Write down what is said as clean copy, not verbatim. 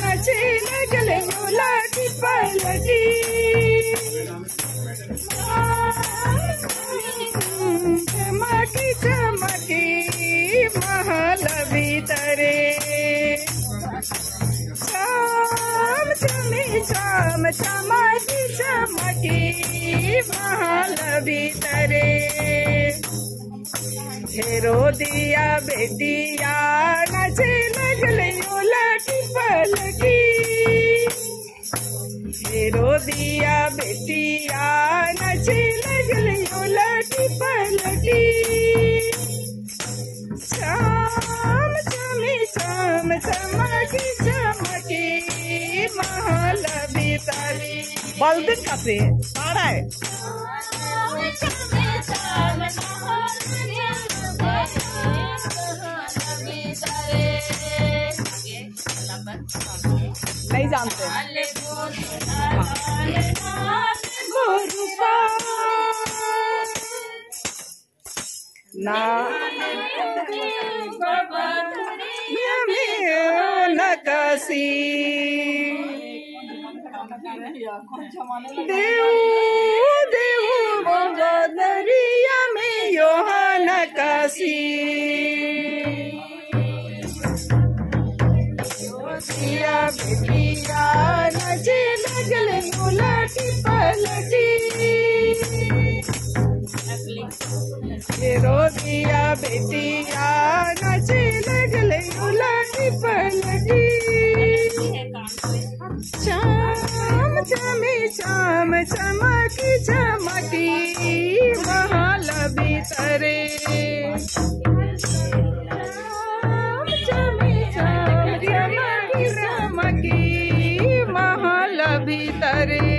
नचे लगले उलटी पलटी चमकी चमकी महल भीतरे शाम चमी शाम चमकी चमकी महल भीतरे हेरोदिया बेटिया नचे लगले उलटी पलटी हेरोदिया बेटिया नचे लगले उलटी पलटी शाम चमी शाम चमकी चमकी महल भीतरी बल्दी कसे सारा है नहीं जानते ना नकासी देव देव दरिया में योहान कासी बेटिया नचे लगले उलटी पलटी हेरोदिया बेटिया नचे लगले उलटी पलटी शाम चमी शाम चमकी चमकी महल भीतरे महल भीतरे